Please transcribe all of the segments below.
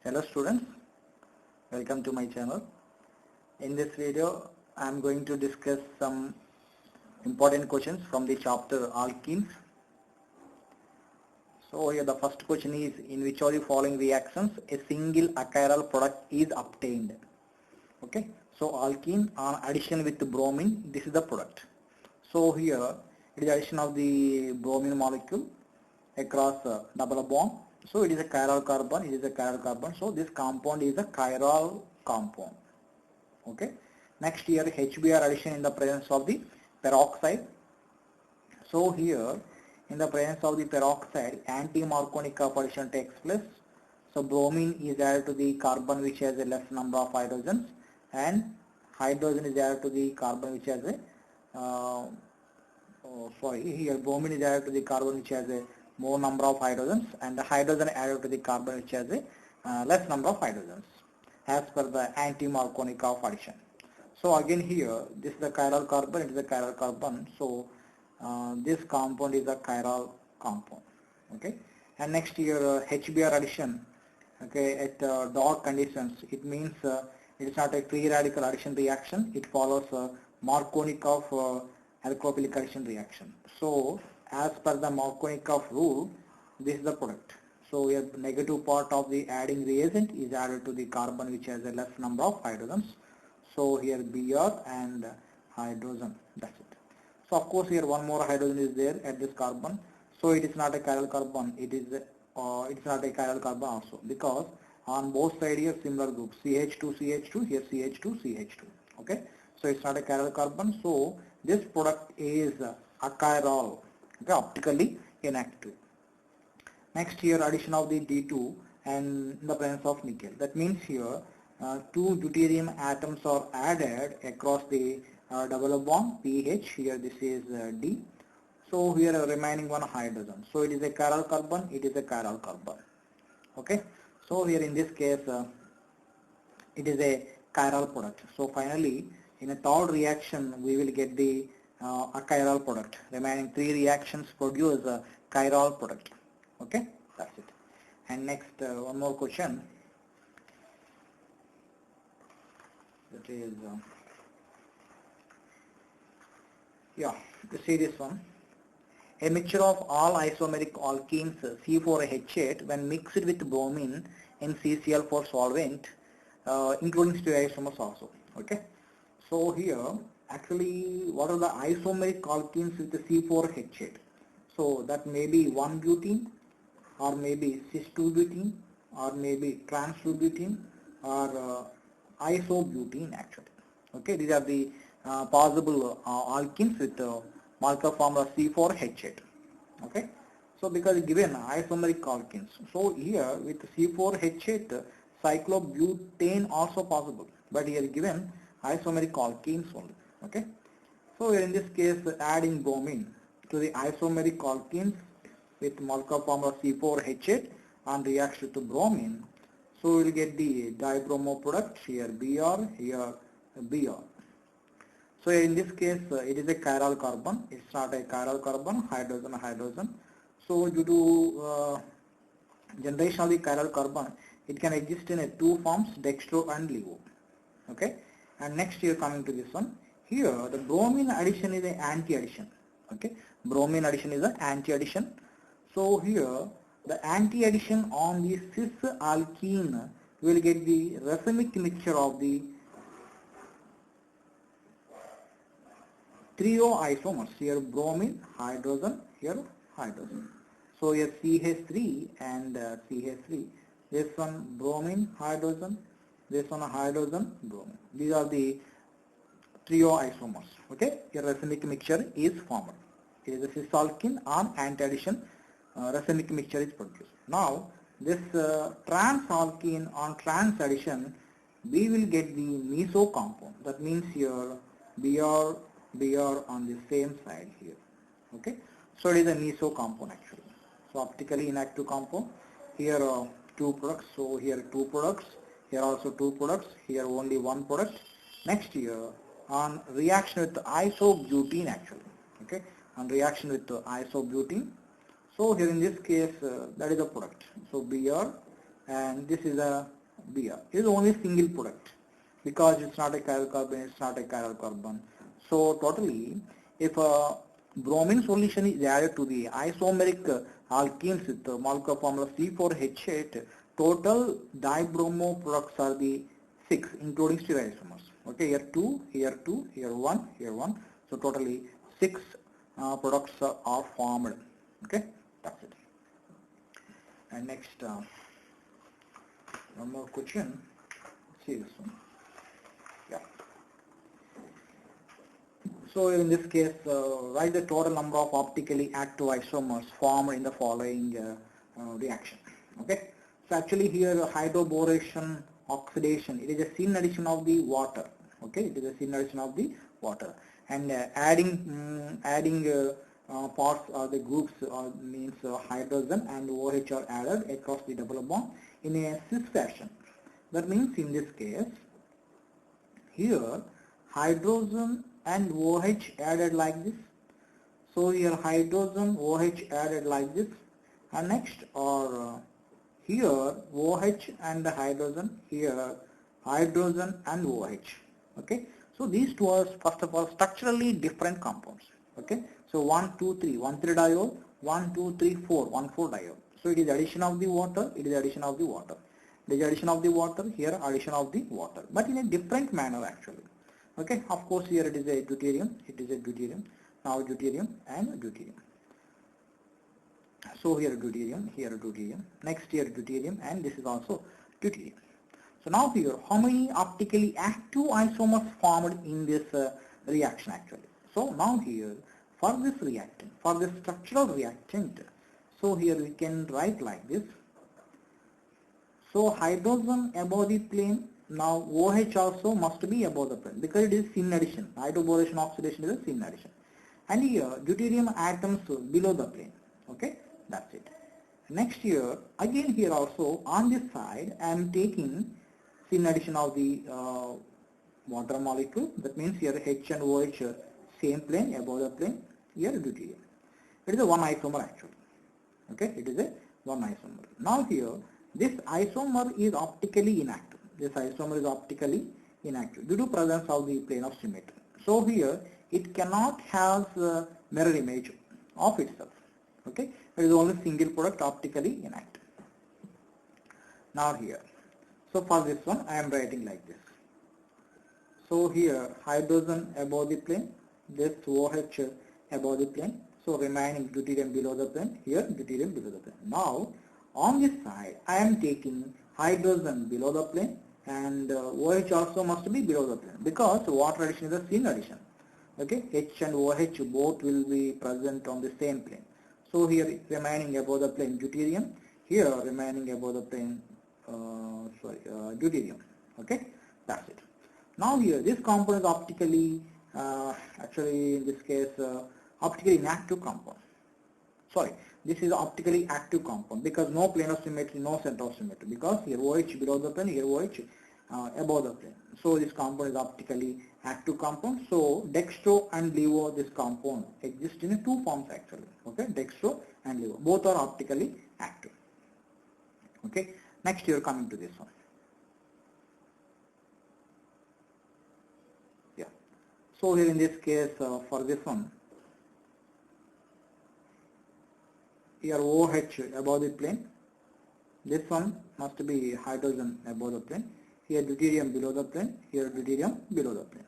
Hello students, welcome to my channel. In this video I am going to discuss some important questions from the chapter Alkenes. So here the first question is, in which of the following reactions a single achiral product is obtained? Okay, so alkene on addition with bromine, this is the product. So here it is addition of the bromine molecule across double bond. So it is a chiral carbon, so this compound is a chiral compound. Okay, next here HBr addition in the presence of the peroxide. So here in the presence of the peroxide, anti-Markovnikov addition takes place. So bromine is added to the carbon which has a less number of hydrogens, and hydrogen is added to the carbon which has a bromine is added to the carbon which has a more number of hydrogens, and the hydrogen added to the carbon which has a less number of hydrogens as per the anti-Markovnikov addition. So again here this is the chiral carbon, it is a chiral carbon, so this compound is a chiral compound. Okay, and next here HBr addition, okay, at dark conditions, it means it is not a free radical addition reaction, it follows Markovnikov alkoxylic addition reaction. So as per the Markovnikov rule, this is the product. So here negative part of the adding reagent is added to the carbon which has a less number of hydrogens. So here Br and hydrogen, that's it. So of course here one more hydrogen is there at this carbon. So it is not a chiral carbon, it's not a chiral carbon also, because on both sides here similar group, CH2 CH2, here CH2 CH2. Okay, so it's not a chiral carbon, so this product is achiral, okay, optically inactive. Next here addition of the D2 and in the presence of nickel. That means here two deuterium atoms are added across the double bond pH. Here this is D. So here remaining one hydrogen. So it is a chiral carbon. It is a chiral carbon. Okay. So here in this case it is a chiral product. So finally in a third reaction we will get the a chiral product. Remaining three reactions produce a chiral product. Okay, that's it. And next one more question. That is you see this one. A mixture of all isomeric alkenes C4H8 when mixed with bromine in CCl4 solvent, including stereoisomers also. Okay, so here actually what are the isomeric alkenes with the C4H8? So that may be 1-butene, or maybe cis-2-butene, or maybe trans-2-butene, or isobutene actually. Okay, these are the possible alkenes with molecular formula C4H8. Okay, so because given isomeric alkenes, so here with C4H8 cyclobutane also possible, but here given isomeric alkenes only. Okay, so in this case adding bromine to the isomeric alkenes with molecular formula C4H8 and reacts with bromine, so we will get the dibromo product, here Br, here Br. So in this case it is a chiral carbon, it's not a chiral carbon, hydrogen. So due to generation of the chiral carbon, it can exist in two forms, dextro and levo. Okay, and next here coming to this one, here the bromine addition is an anti-addition. Okay, bromine addition is an anti-addition. So here the anti-addition on the cis alkene will get the racemic mixture of the trio isomers, here bromine, hydrogen, here hydrogen. So here CH3 and CH3, this one bromine, hydrogen, this one hydrogen, bromine. These are the trio isomers. Okay, here racemic mixture is formed. It is a cis alkene on anti-addition, racemic mixture is produced. Now this trans alkene on trans addition, we will get the meso compound. That means here Br on the same side here. Okay, so it is a meso compound actually. So optically inactive compound. Here two products. So here two products. Here also two products. Here only one product. Next here on reaction with isobutene actually. Okay, on reaction with isobutene. So here in this case that is a product. So Br, and this is a Br. It is only single product because it's not a chiral carbon, it's not a chiral carbon. So totally, if a bromine solution is added to the isomeric alkenes with the molecular formula C4H8, total dibromo products are the 6 including stereoisomers. Okay, here 2, here 2, here 1, here 1. So totally 6 products are formed. Okay, that's it. And next, one more question. See this one. Yeah. So in this case, write the total number of optically active isomers formed in the following reaction. Okay. So actually here hydroboration oxidation, it is a syn addition of the water. Okay, it is a syn addition of the water, and adding parts or the groups means hydrogen and OH are added across the double bond in a cis fashion. That means in this case, here hydrogen and OH added like this. So here hydrogen OH added like this, and next or here OH and hydrogen, here hydrogen and OH. Okay, so these two are first of all structurally different compounds. Okay, so 1 2 3 1 3 diol, 1 2 3 4 1 4 diol. So it is addition of the water, it is addition of the water. It is addition of the water, here addition of the water, but in a different manner actually. Okay, of course here it is a deuterium, now deuterium and deuterium. So here deuterium, next here deuterium, and this is also deuterium. So now here, how many optically active isomers formed in this reaction actually? So now here, for this reactant, for this structural reactant, so here we can write like this. So hydrogen above the plane, now OH also must be above the plane because it is syn addition. Hydroboration oxidation is a syn addition. And here deuterium atoms below the plane. Okay, that's it. Next here, again here also on this side I am taking syn addition of the water molecule. That means here H and OH same plane, above the plane, here deuterium. It is a one isomer actually. Okay, it is a one isomer. Now here, this isomer is optically inactive. This isomer is optically inactive due to presence of the plane of symmetry. So here, it cannot have mirror image of itself. Okay, it is only single product optically inactive. Now here, so for this one I am writing like this. So here hydrogen above the plane, this OH above the plane, so remaining deuterium below the plane, here deuterium below the plane. Now on this side I am taking hydrogen below the plane and OH also must be below the plane because water addition is a syn addition. Okay, H and OH both will be present on the same plane. So here remaining above the plane deuterium, here remaining above the plane deuterium. Okay, that's it. Now here this compound is optically actually in this case optically inactive compound. Sorry, this is optically active compound because no plane of symmetry, no center of symmetry, because here OH below the plane, here OH above the plane. So this compound is optically active compound. So dextro and levo, this compound exists in two forms actually. Okay, dextro and levo, both are optically active. Okay, next you are coming to this one. Yeah, so here in this case for this one, here OH above the plane, this one must be hydrogen above the plane, here deuterium below the plane, here deuterium below the plane.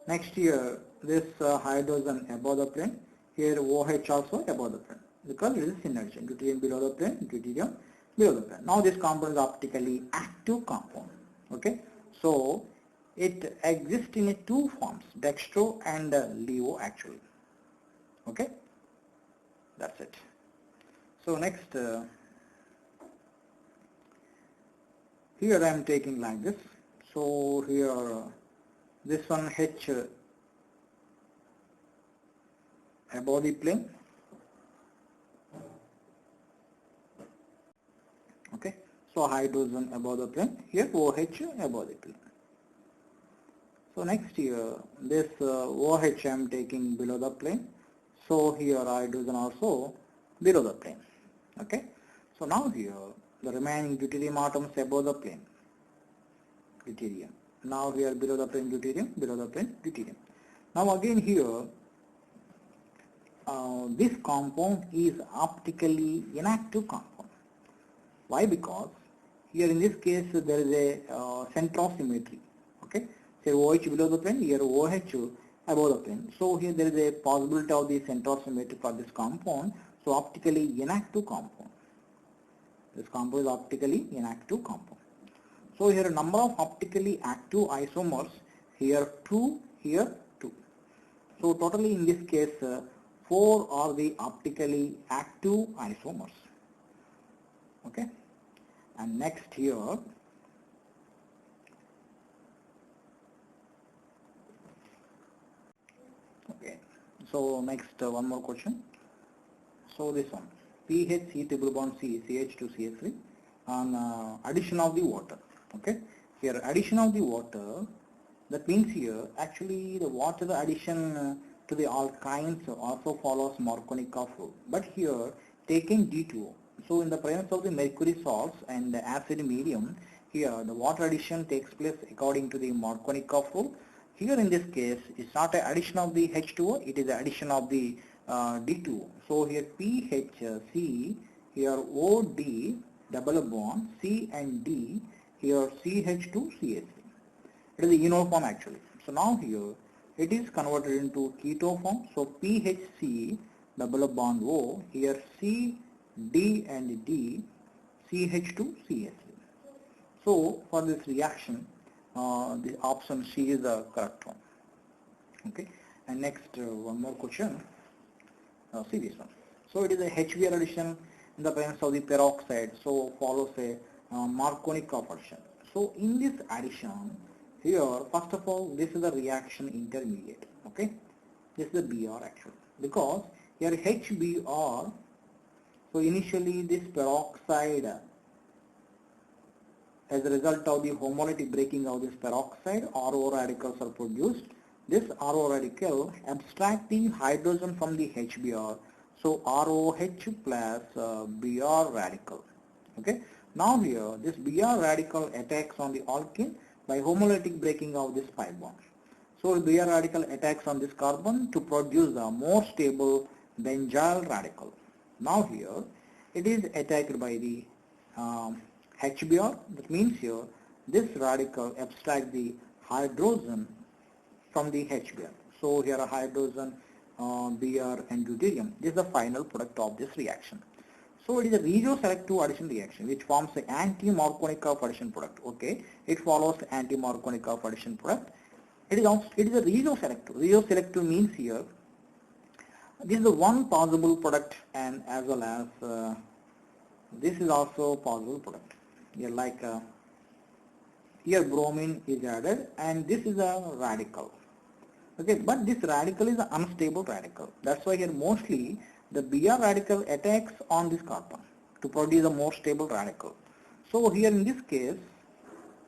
Next here this hydrogen above the plane, here OH also above the plane because it is syn addition, deuterium below the plane, deuterium below the plane. Now this compound is optically active compound. Okay, so it exists in two forms, dextro and levo actually. Okay, that's it. So next here I am taking like this. So here this one H above the plane. Okay, so hydrogen above the plane, here OH above the plane. So next here this OH I am taking below the plane. So here hydrogen also below the plane. Okay, so now here the remaining deuterium atoms above the plane. deuterium. Now here below the plane deuterium, below the plane deuterium. Now again here, this compound is optically inactive compound. Why? Because here in this case there is a center of symmetry. Okay, say OH below the plane, here OH above the plane. So here there is a possibility of the center of symmetry for this compound. So optically inactive compound. This compound is optically inactive compound. So here number of optically active isomers, here 2, here 2. So totally in this case 4 are the optically active isomers. Okay, and next here okay, so next one more question. So this one, pH C triple bond C CH2CH3 on addition of the water. Okay, here addition of the water, that means here actually the water addition to the alkynes also follows Markovnikov rule, but here taking D2O. So in the presence of the mercury salts and the acid medium, here the water addition takes place according to the Markovnikov rule. Here in this case it's not an addition of the H2O, it is the addition of the D2O. So here PHC, here OD double bond C and D, here CH2CH3. It is a enol form actually. So now here it is converted into keto form. So PHC double bond O, here C, D and D, CH2CH3. So for this reaction, the option C is the correct one. Okay, and next one more question. See this one. So it is a HBr addition in the presence of the peroxide. So follows a Markovnikov addition. So in this addition, here first of all this is the reaction intermediate. Okay, this is the Br actually, because here HBr. So initially this peroxide, as a result of the homolytic breaking of this peroxide, RO radicals are produced. This RO radical abstract the hydrogen from the HBr. So ROH plus Br radical. Okay. Now here this Br radical attacks on the alkene by homolytic breaking of this pi bond. So Br radical attacks on this carbon to produce a more stable benzyl radical. Now here it is attacked by the HBr. That means here this radical abstracts the hydrogen from the HBr. So here a hydrogen, Br and deuterium. This is the final product of this reaction. So it is a regioselective addition reaction which forms the anti-Markovnikov addition product. Okay, it follows the anti-Markovnikov addition product. It is a regioselective. Regioselective means here this is the one possible product, and as well as this is also possible product. Here like here bromine is added and this is a radical. Okay, but this radical is an unstable radical. That's why here mostly the Br radical attacks on this carbon to produce a more stable radical. So here in this case,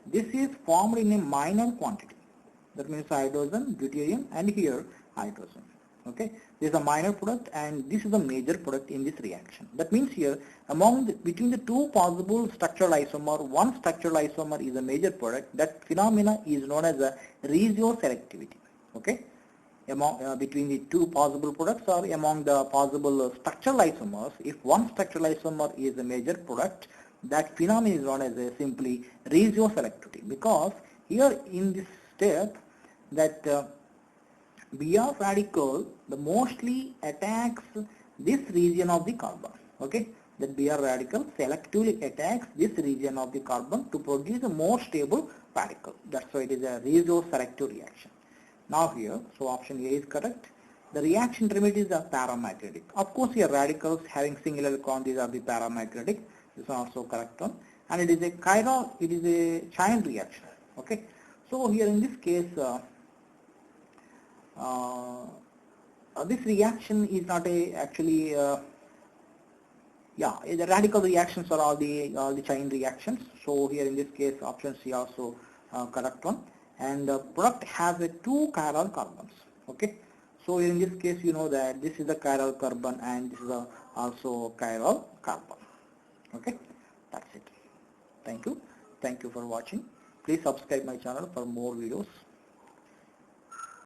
this is formed in a minor quantity. That means hydrogen, deuterium, and here hydrogen. Okay, this is a minor product and this is a major product in this reaction. That means here between the two possible structural isomer, one structural isomer is a major product. That phenomena is known as a regioselectivity. Okay, between the two possible products or among the possible structural isomers, if one structural isomer is a major product, that phenomenon is known as a simply regioselectivity, because here in this step that Br radical mostly attacks this region of the carbon. Okay, that Br radical selectively attacks this region of the carbon to produce a more stable radical. That's why it is a regioselective reaction. Now here, so option A is correct. The reaction intermediate is a paramagnetic. Of course, here radicals having singular electron, these are the paramagnetic. This is also correct one. And it is a chiral, it is a chain reaction. Okay. So here in this case, this reaction is not a actually the radical reactions are all the chain reactions. So here in this case option C also correct one, and the product has two chiral carbons. Okay, so in this case you know that this is the chiral carbon and this is also chiral carbon. Okay, that's it. Thank you for watching. Please subscribe my channel for more videos.